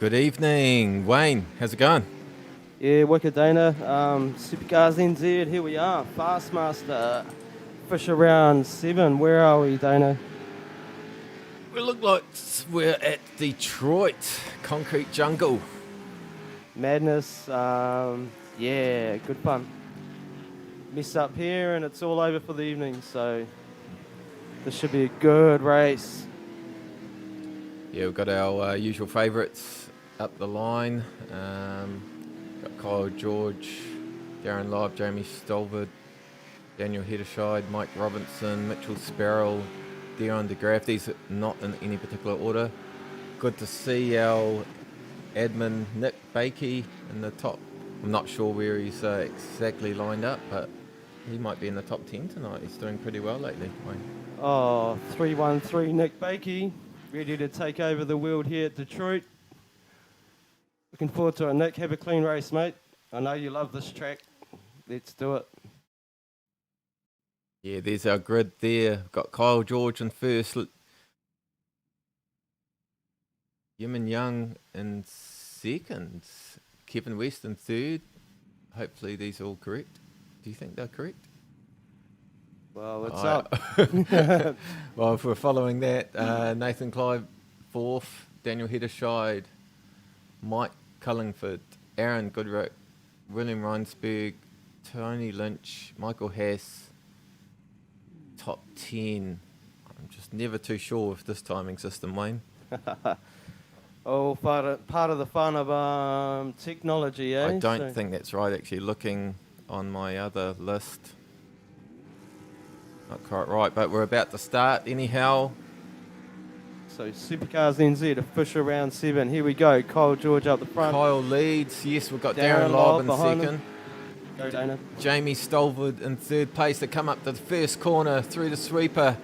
Good evening, Wayne. How's it going? Yeah, wicked Dana. SuperCars NZ, here we are. Fastmaster, fish around 7. Where are we, Dana? We look like we're at Detroit, concrete jungle. Madness. Yeah, good fun. Mess up here and it's all over for the evening, so this should be a good race. Yeah, we've got our usual favourites up the line. Got Kyle George, Darren Live, Jamie Stolford, Daniel Hedderscheid, Mike Robinson, Mitchell Sparrow, Dion DeGraff. These are not in any particular order. Good to see our admin Nick Bakey in the top. I'm not sure where he's exactly lined up, but he might be in the top 10 tonight. He's doing pretty well lately. Wayne. Oh, 313 Nick Bakey, ready to take over the world here at Detroit. Looking forward to it, Nick. Have a clean race, mate. I know you love this track. Let's do it. Yeah, there's our grid there. Got Kyle George in first. Yimin Young in second. Kevin West in third. Hopefully these are all correct. Do you think they're correct? Well, what's up? Well, if we're following that, Nathan Clive fourth, Daniel Hedderscheid, Mike Cullingford, Aaron Goodrick, William Reinsberg, Tony Lynch, Michael Haas, top 10. I'm just never too sure with this timing system, Wayne. Oh, part of the fun of technology, eh? I don't think that's right, actually. Looking on my other list, not quite right, but we're about to start anyhow. So SuperCars NZ to fish around 7. Here we go. Kyle George up the front. Kyle leads. Yes, we've got Darren Lobb in second. Go Dana. Jamie Stolford in third place. They come up to the first corner through the sweeper.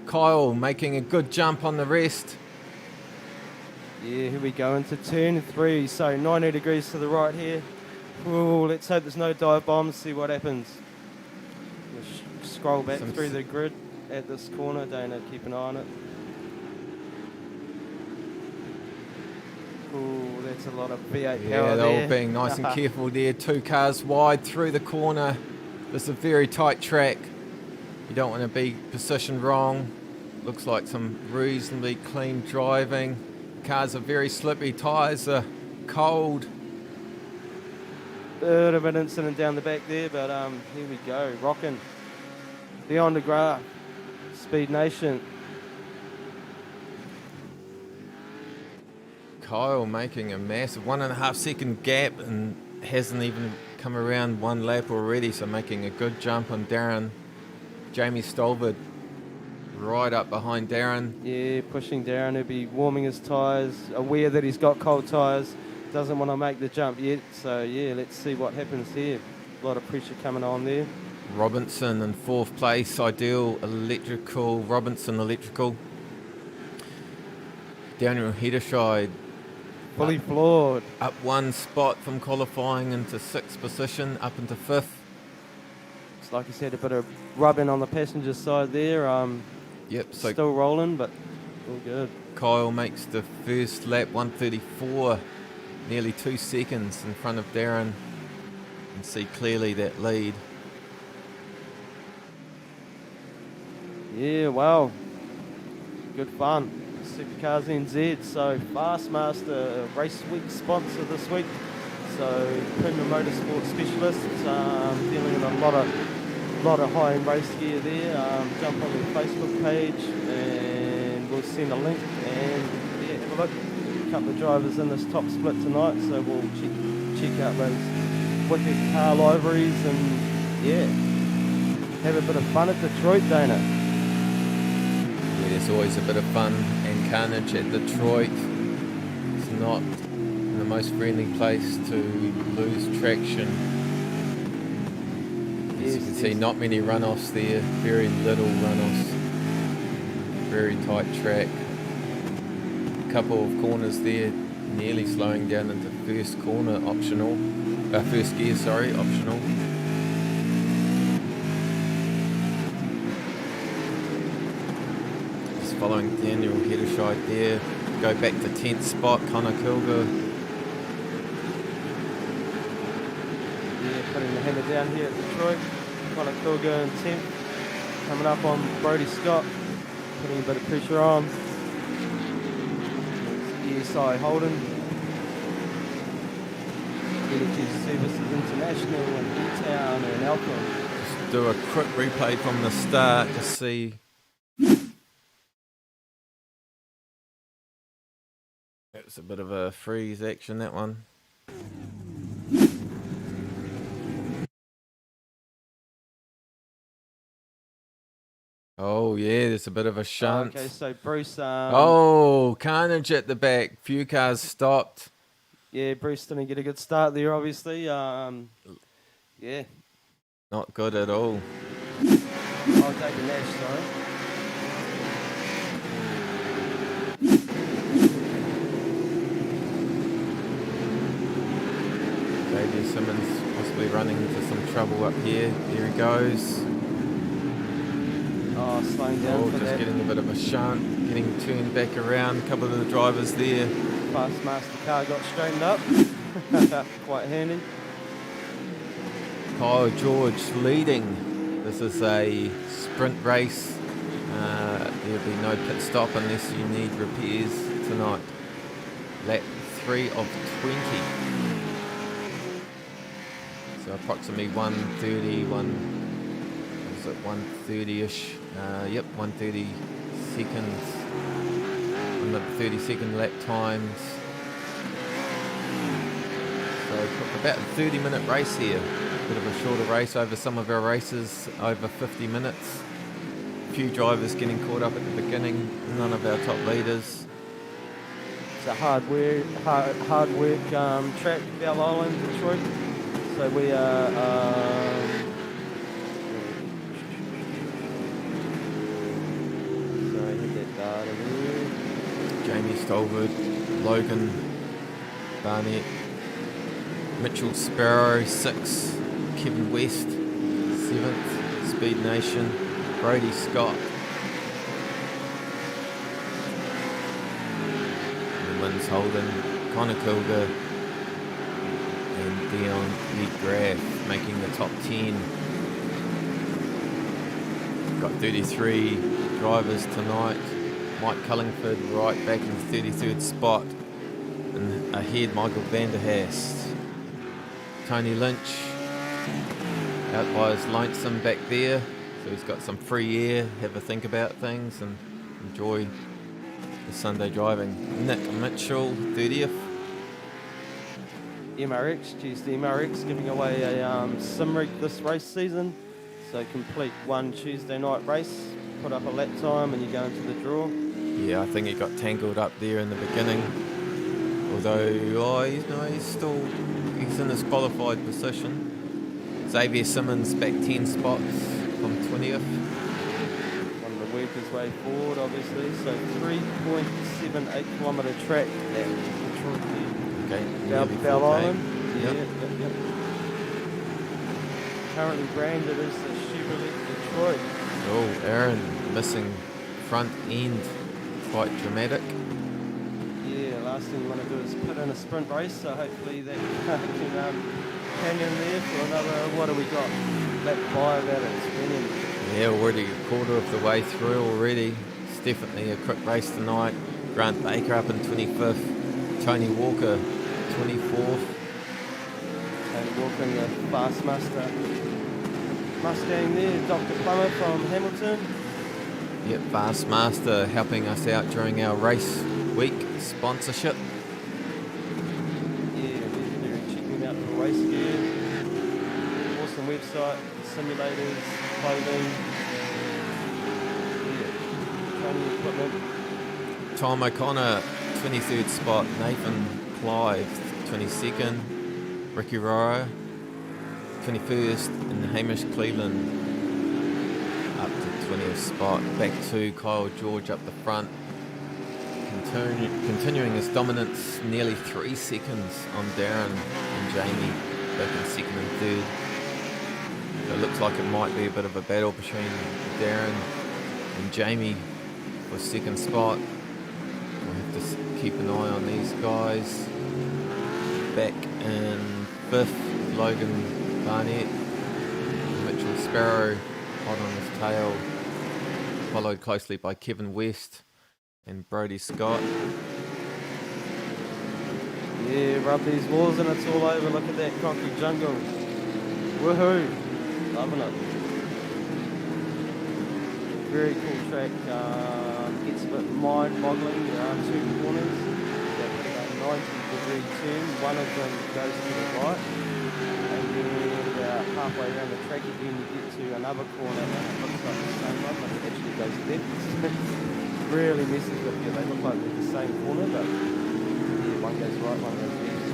Kyle making a good jump on the rest. Yeah, here we go into turn 3. So 90 degrees to the right here. Ooh, let's hope there's no dive bombs. See what happens. We'll scroll back through the grid at this corner. Dana, keep an eye on it. Ooh, that's a lot of V8 power Yeah, they're there. all being nice and careful there. 2 cars wide through the corner. This is a very tight track. You don't want to be positioned wrong. Looks like some reasonably clean driving. Cars are very slippy. Tyres are cold. Bit of an incident down the back there, but here we go. Rocking. Beyond the graph. Speed Nation. Kyle making a massive 1.5 second gap and hasn't even come around one lap already, so making a good jump on Darren. Jamie Stolford right up behind Darren. Yeah, pushing Darren. He'll be warming his tyres, aware that he's got cold tyres. Doesn't want to make the jump yet, so yeah, let's see what happens here. A lot of pressure coming on there. Robinson in 4th place, Ideal Electrical, Robinson Electrical. Daniel Hedderscheid Fully floored. up 1 spot from qualifying into 6th position, up into 5th. It's like he's had a bit of rubbing on the passenger side there. Yep, so Still rolling, but all good. Kyle makes the first lap, 1:34, nearly 2 seconds in front of Darren. You can see clearly that lead. Yeah, wow. Good fun. SuperCars NZ, so Fastmaster Race Week sponsor this week. So Premium Motorsport Specialists, dealing with a lot of high-end race gear there. Jump on their Facebook page and we'll send a link and yeah, have a look. A couple of drivers in this top split tonight, so we'll check out those wicked car liveries and yeah, have a bit of fun at Detroit, Dana. Yeah, there's always a bit of fun and carnage at Detroit. It's not the most friendly place to lose traction. As you can see, not many runoffs there, very little runoffs. Very tight track. A couple of corners there, nearly slowing down into first corner optional. First gear, sorry, optional. Just following Daniel Hedderscheid there. Go back to 10th spot, Connor Kilger. putting the hammer down here at Detroit. Connor Kilger in 10th. Coming up on Brody Scott, putting a bit of pressure on. ESI Holden. Energy Services International and E-Town and Alcon. Just do a quick replay from the start to see. It's a bit of a freeze action, that one. Oh yeah, there's a bit of a shunt. Okay, so Bruce. Oh, carnage at the back. Few cars stopped. Yeah, Bruce didn't get a good start there, obviously. Yeah. Not good at all. Oh, David Nash, sorry. Xavier Simmons possibly running into some trouble up here. Here he goes. Oh, slowing down Oh, for just that. getting a bit of a shunt, getting turned back around. A couple of the drivers there. Fast master car got straightened up. Quite handy. Kyle George leading. This is a sprint race. There'll be no pit stop unless you need repairs tonight. Lap 3 of 20. So approximately 130, 130-ish? Yep, 130 seconds. On the 30-second lap times. So about a 30-minute race here. Bit of a shorter race over some of our races, over 50 minutes. A few drivers getting caught up at the beginning, none of our top leaders. It's a hard work track, Bell Island, Detroit. So we are. Sorry, hit that data there. Jamie Stolford, Logan Barnett, Mitchell Sparrow 6, Kevin West 7th, Speed Nation, Brody Scott. And wins Holden, Connor Kilger and Dion McGrath making the top 10. Got 33 drivers tonight. Mike Cullingford right back in the 33rd spot. And ahead Michael Vanderhast. Tony Lynch out by his lonesome back there. So he's got some free air, have a think about things and enjoy the Sunday driving. Nick Mitchell, 30th. MRX, Tuesday MRX, giving away a sim rig this race season. So complete one Tuesday night race, put up a lap time and you go into the draw. Yeah, I think he got tangled up there in the beginning. Although, he's in his qualified position. Xavier Simmons back 10 spots from 20th. Wanted to work his way forward, obviously. So 3.78 kilometre track at Detroit. Okay, Bell Island. Yep. Yep. Currently branded as the Chevrolet Detroit. Oh, Aaron missing front end, quite dramatic. Yeah, last thing we want to do is put in a sprint race, so hopefully that can canyon there for another, what do we got? Lap 5 out of 20. Yeah, already a quarter of the way through already. It's definitely a quick race tonight. Grant Baker up in 25th. Tony Walker, 24th. Tony Walker in the Fast Master Mustang there. Dr. Plummer from Hamilton. Yep, Fast Master helping us out during our race week sponsorship. Yeah, legendary. Check him out for race gear. Awesome website, simulators, clothing. Yeah, training equipment. Tom O'Connor, 23rd spot. Nathan Clive, 22nd. Ricky Rora, 21st. And Hamish Cleveland up to 20th spot. Back to Kyle George up the front. Continuing his dominance, nearly 3 seconds on Darren and Jamie, back in 2nd and 3rd. So it looks like it might be a bit of a battle between Darren and Jamie for 2nd spot. We'll have to keep an eye on these guys. Back in 5th, Logan Barnett, Mitchell Sparrow hot on his tail, followed closely by Kevin West and Brody Scott. Yeah, rub these walls and it's all over. Look at that concrete jungle. Woohoo! Loving it. Very cool track. Gets a bit mind-boggling. There are two corners. They've got a 90-degree turn. One of them goes to the right. And then about halfway around the track again, you get to another corner and it looks like the same one, but it actually goes left. Really messes with you. They look like they're the same corner, but yeah, one goes right, one goes left.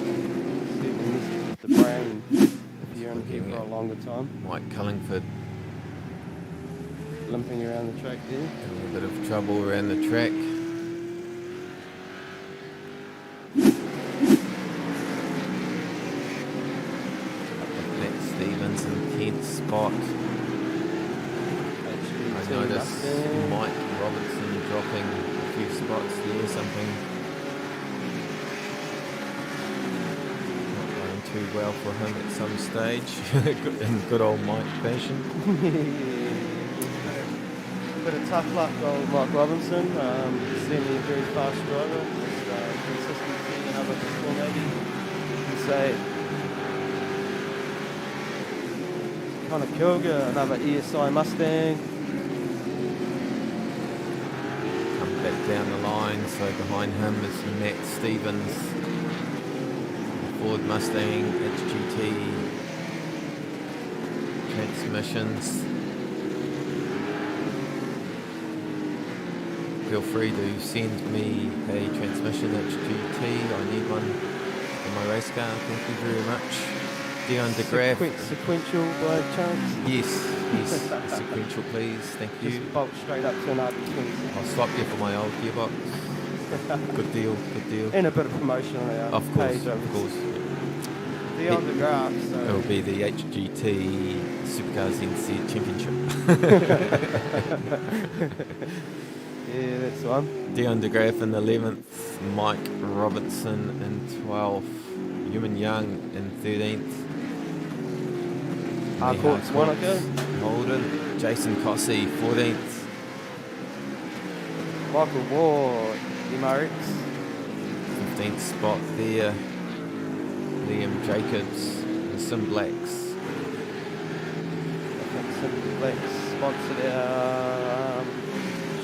Certainly messes with the brain if you're in here for a longer time. Mike Cullingford Limping around the track there. having a bit of trouble around the track. Matt Stevens in 10th spot. I noticed Mike Robertson dropping a few spots there, something not going too well for him at some stage. In good old Mike fashion. Bit of tough luck, old Mike Robinson. Certainly a very fast driver. Just consistency, another before maybe you can say. Connor Kilger, another ESI Mustang. Come back down the line, so behind him is Matt Stevens, Ford Mustang HGT transmissions. Feel free to send me a transmission HGT. I need one for my race car. Thank you very much. Dion de Graaf. Sequential by chance? Yes, sequential please. Thank you. Just bolt straight up to an RB20. I'll swap you for my old gearbox. Good deal, good deal. And a bit of promotion on our Of course, page. of course. Dion de Graaf. So. It'll be the HGT Supercars NC Championship. Yeah, that's the one. Dion de Graaf in 11th, Mike Robertson in 12th, Ewan Young in 13th. Harcourt's Monaco. Holden, Jason Cossey 14th, Michael Ward, MRX. 15th spot there, Liam Jacobs, the Sim Blacks. I think Sim Blacks sponsored our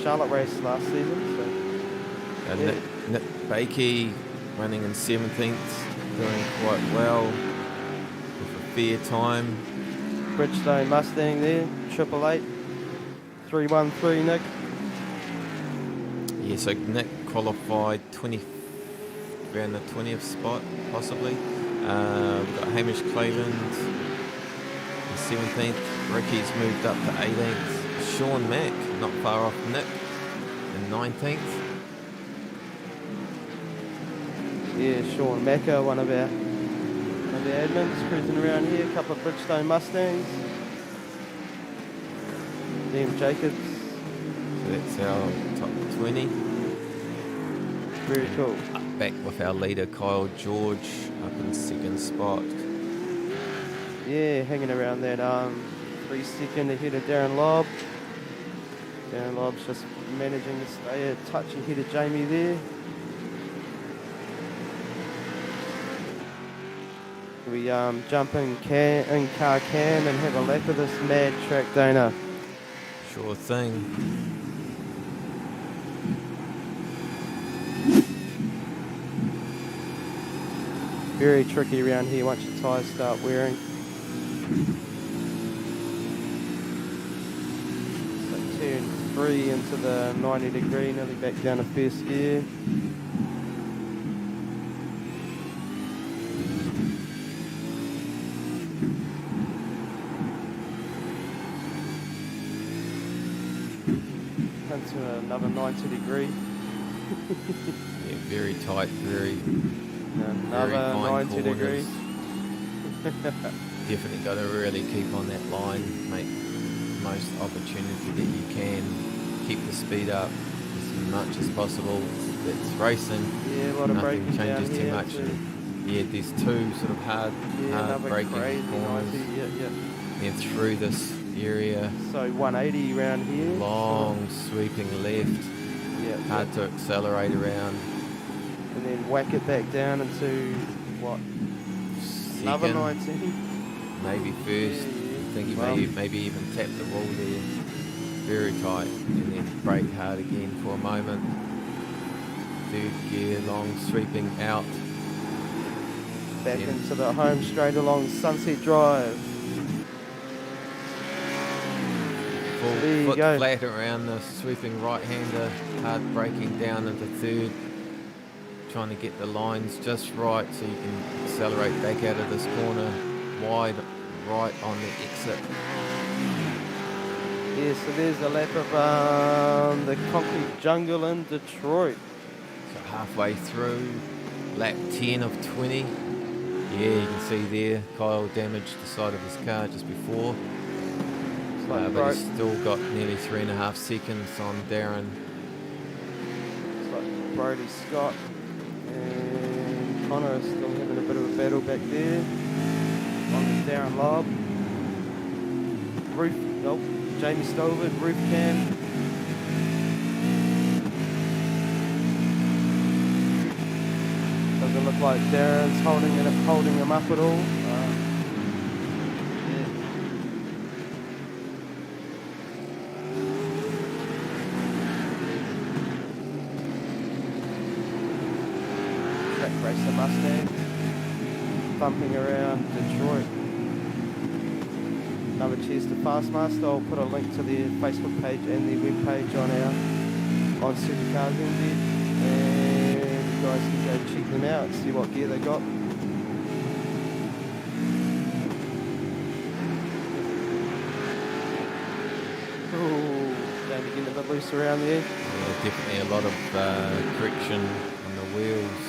Charlotte race last season. So, yeah. Nick Bakey running in 17th, doing quite well with a fair time. Bridgestone Mustang there, 888, 313 Nick. Yeah, so Nick qualified around the 20th spot, possibly. We've got Hamish Cleveland in 17th. Ricky's moved up to 18th. Sean Mack, not far off Nick, in 19th. Yeah, Sean Macker, one of our admins, cruising around here. A couple of Bridgestone Mustangs. Liam Jacobs. So that's our top 20. Very cool. Back with our leader Kyle George up in 2nd spot. Yeah, hanging around that 3 second ahead of Darren Lobb. Darren Lobb's just managing to stay a touch ahead of Jamie there. We jump in car cam and have a lap of this mad track, Dana. Sure thing. Very tricky around here once your tyres start wearing. So turn 3 into the 90 degree, nearly back down to first gear. Into another 90 degree. Yeah, very tight, very Another fine 90 degrees. Definitely got to really keep on that line, make the most opportunity that you can, keep the speed up as much as possible. It's racing. Yeah, a lot of Nothing braking changes down too here much. too. Yeah, there's two sort of hard another braking crazy corners. 90. Yeah. Then through this area, So 180 around here. long sweeping left. Yeah. Hard to accelerate around. And then whack it back down into what? Another Second, 19. maybe first. I think he maybe even tapped the wall there. Very tight. And then brake hard again for a moment. Third gear, long sweeping out. Back into the home straight along Sunset Drive. Full There you foot go. flat around the sweeping right-hander. Hard braking down into third. Trying to get the lines just right so you can accelerate back out of this corner. Wide right on the exit. Yeah, so there's a lap of the concrete jungle in Detroit. So halfway through, lap 10 of 20. Yeah, you can see there, Kyle damaged the side of his car just before. But he's still got nearly 3.5 seconds on Darren. It's like Brody Scott and Connor are still having a bit of a battle back there on the Darren Lob. Jamie Stolford, roof cam. Doesn't look like Darren's holding him up at all. Track racer Mustang bumping around Detroit. Another cheers to Fastmaster. I'll put a link to their Facebook page and their web page on SuperCars NZ, and you guys can go check them out, see what gear they got. Ooh, Jamie getting a bit loose around there. Yeah, definitely a lot of correction on the wheels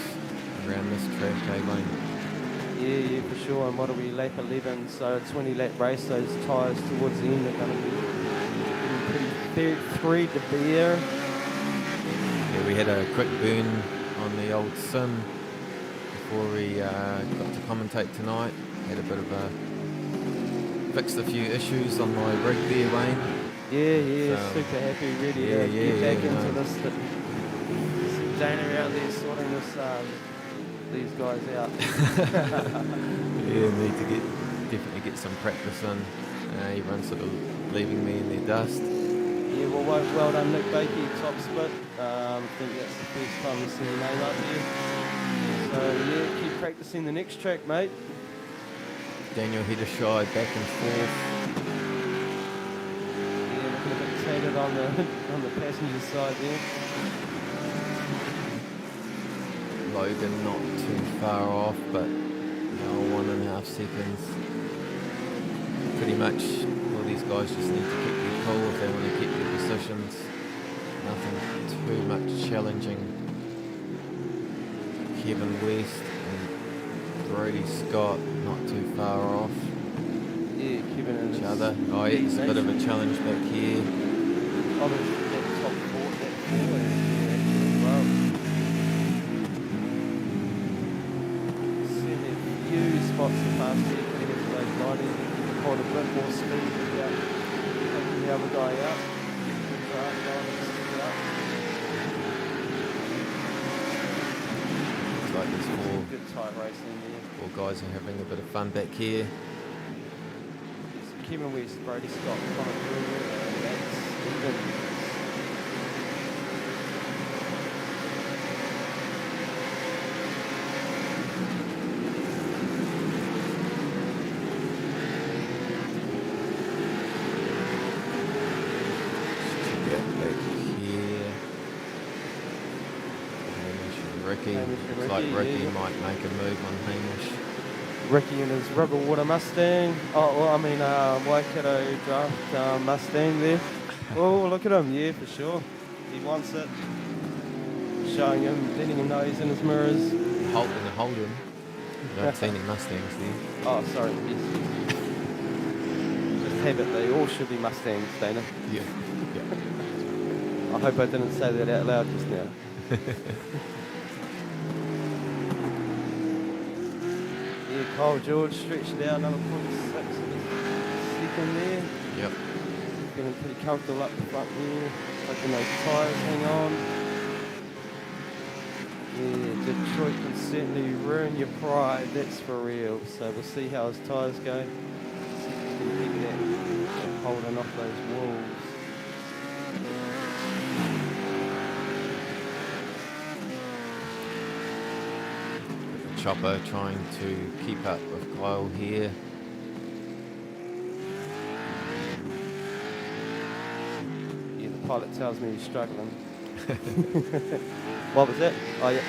around this track, Wayne. Yeah, for sure. And what are we, lap 11? So a 20 lap race. Those tyres towards the end are going to be pretty three to bear. Yeah, we had a quick burn on the old sim before we got to commentate tonight. Had a bit of a fixed a few issues on my rig there, Wayne. Yeah, so, super happy, ready to get back into this. Dana out there sorting these guys out. Yeah, need to definitely get some practice in. Everyone's sort of leaving me in their dust. Yeah, well done, Nick Bakey, top split. I think that's the first time we've seen your name up here. So yeah, keep practicing the next track, mate. Daniel Heddershire back and forth. Yeah, looking a bit tattered on the passenger side there. Logan not too far off, but 1.5 seconds. Pretty much all these guys just need to keep their cool if they want to keep their positions. Nothing too much challenging. Kevin West and Brody Scott not too far off. Yeah, Kevin and each other. Oh, yeah, it's a bit of a challenge back here. Oh, that top four, as well. Seeing a few spots to pass here, getting into those 90s, hold a bit more speed without taking the other guy out. Looks like there's good tight racing there. 4 guys are having a bit of fun back here. Kevin West, Brody Scott, Connor Brewer, that's even. Ricky. Looks like Ricky might make a move on Hamish. Ricky and his Rubber Water Mustang. Waikato Draft Mustang there. Oh, look at him. Yeah, for sure. He wants it. Showing him, letting him know he's in his mirrors. Holden. I've seen any Mustangs there. Oh, sorry. Yes. Just habit. They all should be Mustangs, Dana. Yeah. I hope I didn't say that out loud just now. Oh, George stretched it out another 0.6 of a second there. Yep. Feeling pretty comfortable up the front here. Hoping those tyres hang on. Yeah, Detroit can certainly ruin your pride, that's for real. So we'll see how his tyres go. See if he can keep that holding off those walls. Chopper trying to keep up with Kyle here. Yeah, the pilot tells me he's struggling. What was that? Oh, yeah.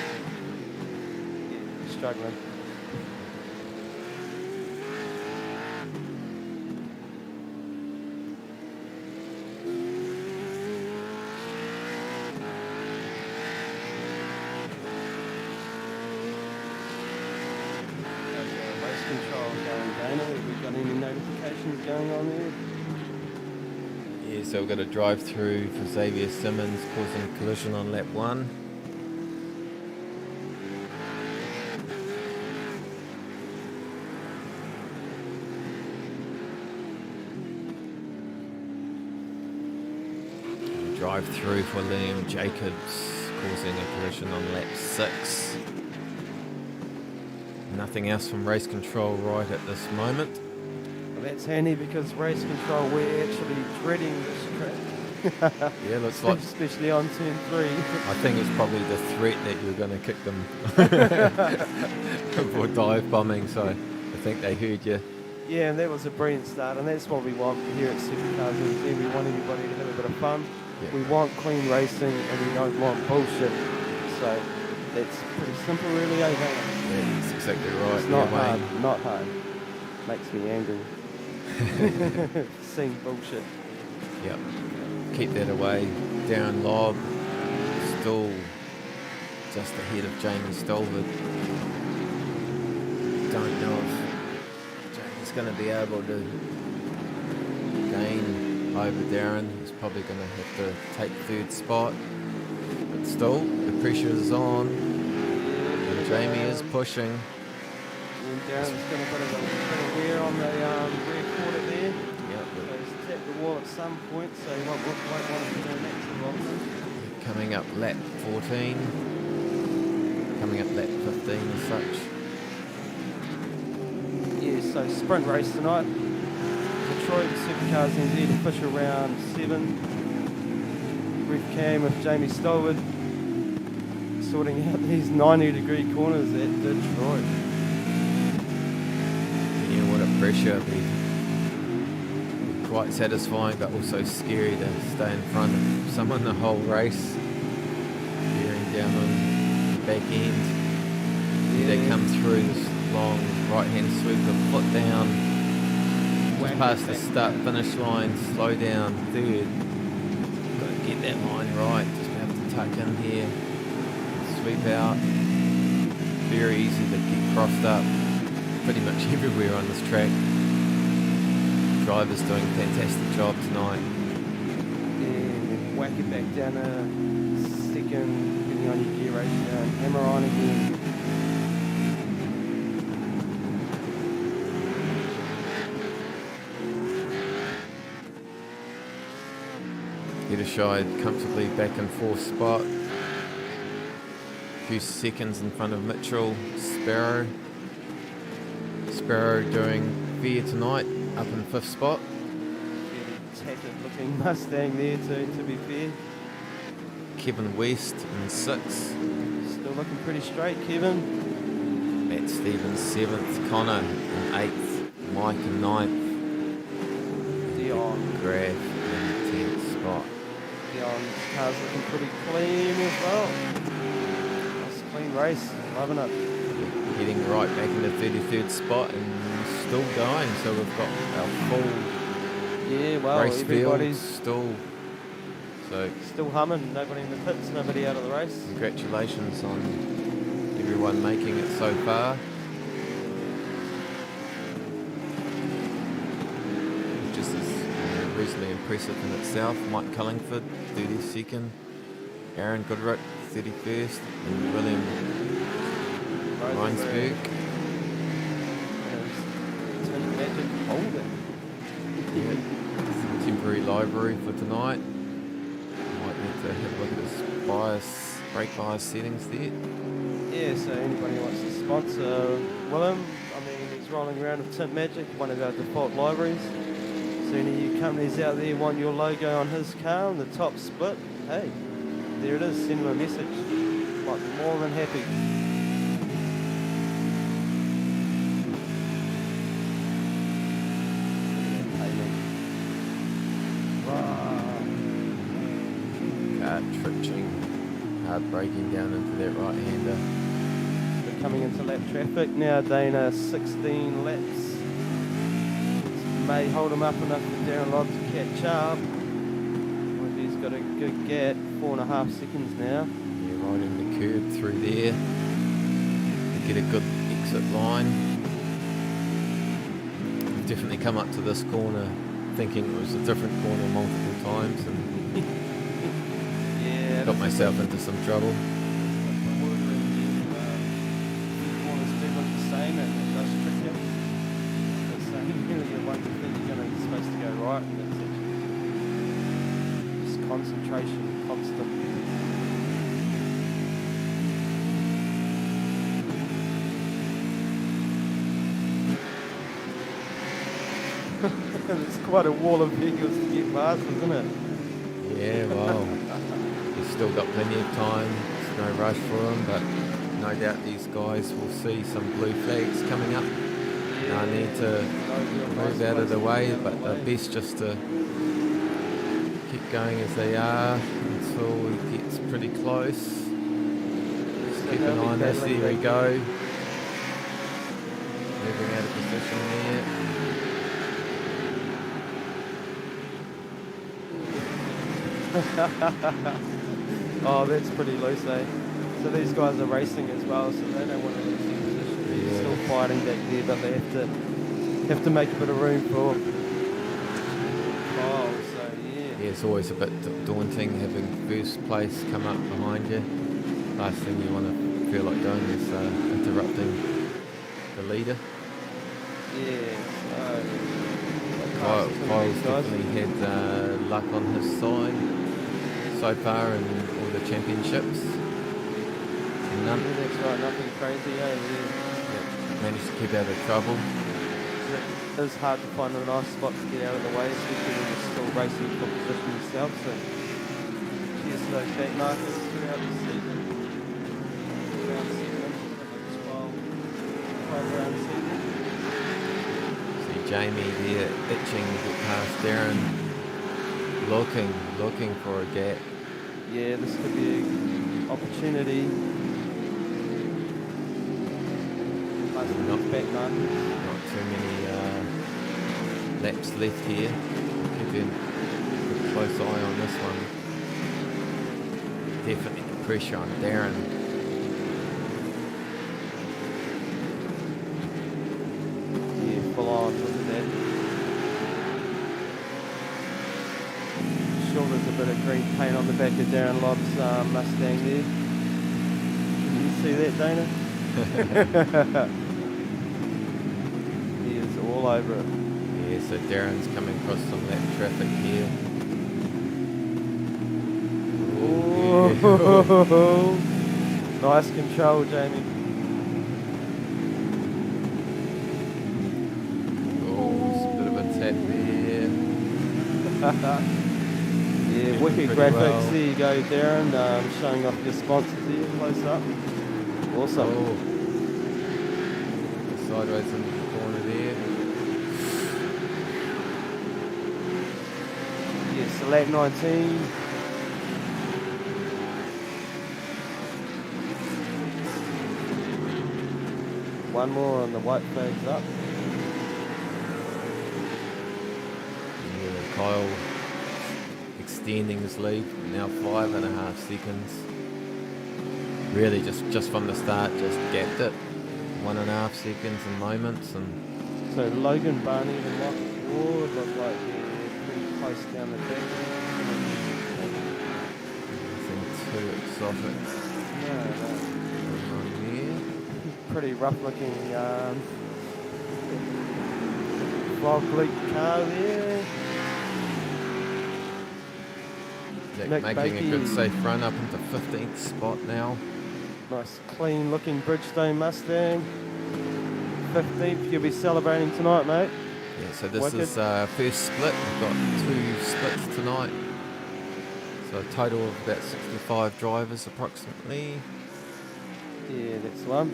Yeah, he's struggling. Control going, Dana. Have we got any notifications going on there? Yeah, so we've got a drive through for Xavier Simmons causing a collision on lap 1. Drive through for Liam Jacobs causing a collision on lap 6. Nothing else from race control right at this moment. Well, that's handy because race control, we're actually dreading this track. Yeah, looks like, especially on turn 3. I think it's probably the threat that you're going to kick them for dive bombing, so I think they heard you. Yeah, and that was a brilliant start, and that's what we want here at SuperCars NZ. We want everybody to have a bit of fun. Yeah. We want clean racing, and we don't want bullshit. So that's pretty simple, really, eh? Yeah, that's exactly right. It's not yeah, hard, not hard. Makes me angry. Seeing bullshit. Yep. Keep that away. Darren Lobb still just ahead of Jamie Stolford. Don't know if Jamie's going to be able to gain over Darren. He's probably going to have to take 3rd spot. But still, the pressure is on. And Jamie is pushing. And Darren's got a bit of wear on the rear quarter there. Yep. So he's tapped the wall at some point, so he won't want to do that too often. Coming up lap 14. Coming up lap 15 as such. Yeah, so sprint race tonight. Detroit SuperCars NZ official round 7. Ref Cam with Jamie Stolford sorting out these 90-degree corners at Detroit. Yeah, what a pressure. Be quite satisfying, but also scary to stay in front of someone the whole race. Bearing down on the back end. Yeah. They come through this long right-hand sweep of foot down. Just past the start-finish line, slow down, 3rd. Got to get that line right. Just have to tuck in here. Sweep out. Very easy to get crossed up. Pretty much everywhere on this track. Drivers doing a fantastic job tonight. And whack it back down a 2nd, depending on your gear ratio, and hammer on again. Hedershide comfortably back in 4th spot. A few seconds in front of Mitchell. Sparrow doing fair tonight, up in 5th spot. Tattered looking Mustang there too, to be fair. Kevin West in 6th. Still looking pretty straight, Kevin. Matt Stevens 7th. Connor in 8th. Mike in 9th. Dion. Graf in 10th spot. Dion's car's looking pretty clean as well. Nice clean race, loving it. Heading right back into 33rd spot and still going, so we've got our full race field still humming, nobody in the pits, nobody out of the race. Congratulations on everyone making it so far. Just as reasonably impressive in itself. Mike Cullingford, 32nd. Aaron Goodrick, 31st. And William Reinsberg. livery for tonight. Might need to have a look at his brake bias settings there. Yeah, so anybody who wants to sponsor Willem, I mean, he's rolling around with Tint Magic, one of our default liveries. So any of you companies out there want your logo on his car on the top split, hey, there it is, send him a message. Might be more than happy. Car twitching, hard braking down into that right-hander. We're coming into lap traffic now, Dana, 16 laps. May hold him up enough for Darren Lobb to catch up. He's got a good gap, 4.5 seconds now. Yeah, riding the curb through there to get a good exit line. I've definitely come up to this corner thinking it was a different corner multiple times and yeah, got myself into some trouble. Corners do look the same and it does trick you. So you won't think you're supposed to go right and it's just concentration, constant. It's quite a wall of vehicles to get past, isn't it? Yeah, well, he's still got plenty of time. There's no rush for him, but no doubt these guys will see some blue flags coming up. I need to move out of the way, but they're best just to keep going as they are until he gets pretty close. Just keep an eye on this. There we go. Moving out of position there. Oh, that's pretty loose, eh? So these guys are racing as well, so they don't want to lose their position. They're still fighting back there, but they have to make a bit of room for Kyle. So yeah, it's always a bit daunting having first place come up behind you. Last thing you want to feel like doing is interrupting the leader. Yeah. Kyle's definitely had luck on his side so far in all the championships. None. Yeah, that's right, nothing crazy, eh? Yeah. Managed to keep out of trouble. It is hard to find a nice spot to get out of the way, especially when you're still racing for position yourself. So, cheers to those back markers throughout the season. Round 7, 12 round season. See Jamie there itching to get past Darren, looking for a gap. Yeah, this could be an opportunity. Not back markers. Not too many laps left here. Keeping a close eye on this one. Definitely the pressure on Darren. Yeah, full on, look at that. Sure, there's a bit of green paint on the back of Darren Lobb's Mustang there. Can you see that, Dana? He is all over it. Yeah, so Darren's coming across some lap traffic here. Oh, nice control, Jamie. Oh, it's a bit of a tap there. Yeah, wicked graphics. Well. There you go, Darren. Showing off your sponsors here, close up. Awesome. Oh. Sideways in the corner there. Yes, so lap 19. One more and the white flag's up. Yeah, Kyle extending his lead, now 5.5 seconds. Really just from the start, just gapped it. 1.5 seconds in moments. And so Logan, Barney and Locke Ward look like they're pretty close down the back. Nothing too exotic. No. Pretty rough looking fog leak car there. Nick making a good safe run up into 15th spot now. Nice clean looking Bridgestone Mustang. 15th, you'll be celebrating tonight, mate. Yeah, so this Wicked. is first split. We've got 2 splits tonight. So a total of about 65 drivers approximately. Yeah, that's the one.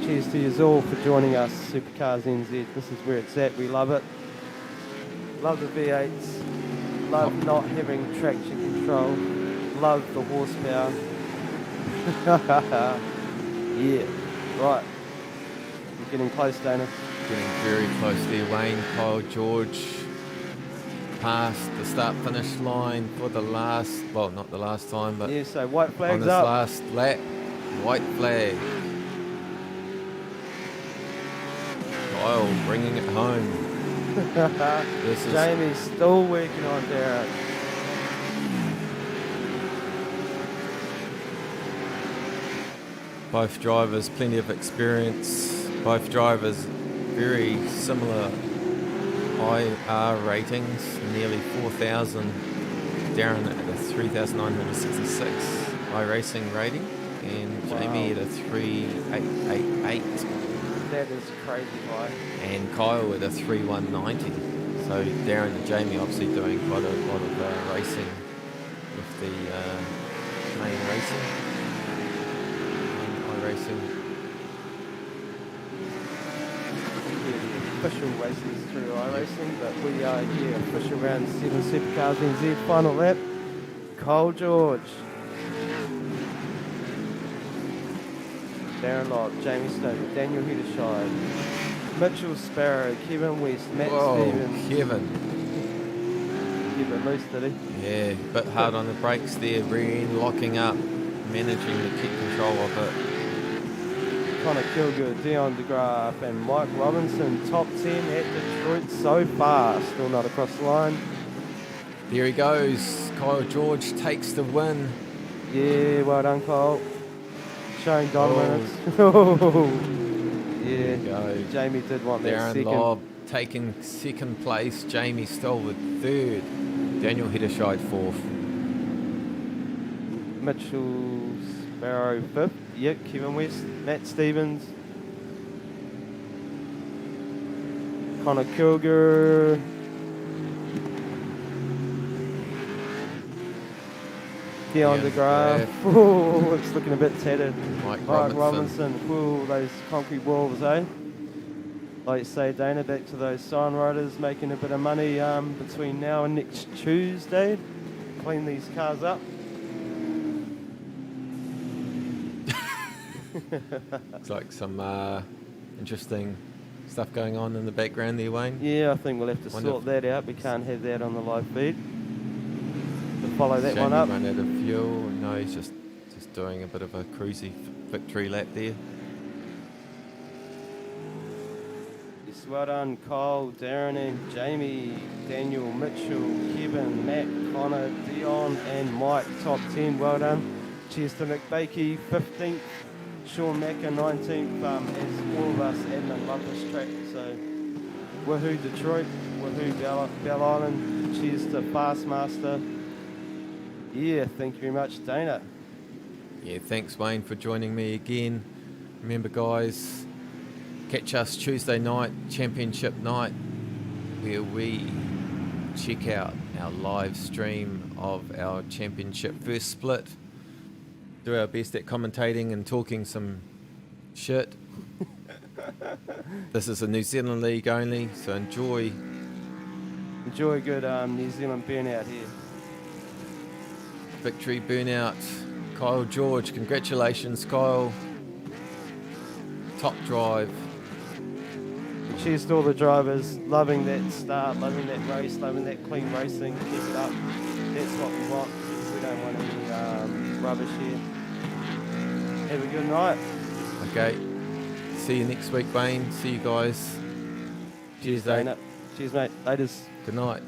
Cheers to you all for joining us, Supercars NZ. This is where it's at. We love it. Love the V8s. Love not having traction control. Love the horsepower. Yeah, right. We're getting close, Dana. Getting very close there, Wayne. Kyle George past the start-finish line for the last, well, not the last time, but yeah, so white on flags this up. last lap, white flag. Kyle bringing it home. This is Jamie's still working on Darren. both drivers, plenty of experience. Both drivers, very similar IR ratings, nearly 4,000. Darren at a 3,966 iRacing rating, and Jamie at a 3,888. That is crazy high. And Kyle at a 3,190. So Darren and Jamie obviously doing quite a lot of racing with the main racing. Racing. Yeah, the official races through iRacing, but we are here, official round 7 Supercars NZ, final lap. Kyle George, Darren Lott, Jamie Stone, Daniel Hedershide, Mitchell Sparrow, Kevin West, Matt Stevens. Kevin. Kevin loose, did he? Yeah, bit hard on the brakes there, really locking up, managing to keep control of it. Connor Kilgood, Dion DeGraff and Mike Robinson, top 10 at Detroit so far, still not across the line. There he goes, Kyle George takes the win. Yeah, well done, Kyle. Showing dominance. Oh. Yeah, There you go. Jamie did want that Darren second. Lobb taking second place, Jamie Stolwood third, Daniel Hedershide fourth. Mitchell Sparrow fifth. Yep, Kevin West, Matt Stevens, Connor Kilger, Dion DeGraff. Oh, it's looking a bit tattered. Mike Robinson. Ooh, those concrete walls, eh? Like you say, Dana, back to those sign riders making a bit of money between now and next Tuesday. Clean these cars up. Looks like some interesting stuff going on in the background there, Wayne. Yeah, I think we'll have to Wonder sort that out. We can't have that on the live feed. To follow that Shame one he up. run out of fuel. No, he's just doing a bit of a cruisy victory lap there. Yes, well done, Kyle, Darren and Jamie, Daniel, Mitchell, Kevin, Matt, Connor, Dion and Mike, top 10, well done. Cheers to Nick Bakey, 15th. Sean Macker, 19th, as all of us admin love this track, so woohoo Detroit, woohoo Bell Island, cheers to Fastmaster. Yeah, thank you very much, Dana. Yeah, thanks Wayne for joining me again. Remember guys, catch us Tuesday night, championship night, where we check out our live stream of our championship first split. Do our best at commentating and talking some shit. This is a New Zealand league only, so enjoy. Enjoy a good New Zealand burnout here. Victory burnout. Kyle George, congratulations Kyle. Top drive. Cheers to all the drivers, loving that start, loving that race, loving that clean racing. Keep it up. That's what we want. We don't want any rubbish here. Have a good night. Okay. See you next week, Wayne. See you guys. Tuesday. Cheers, mate. Laters. Good night.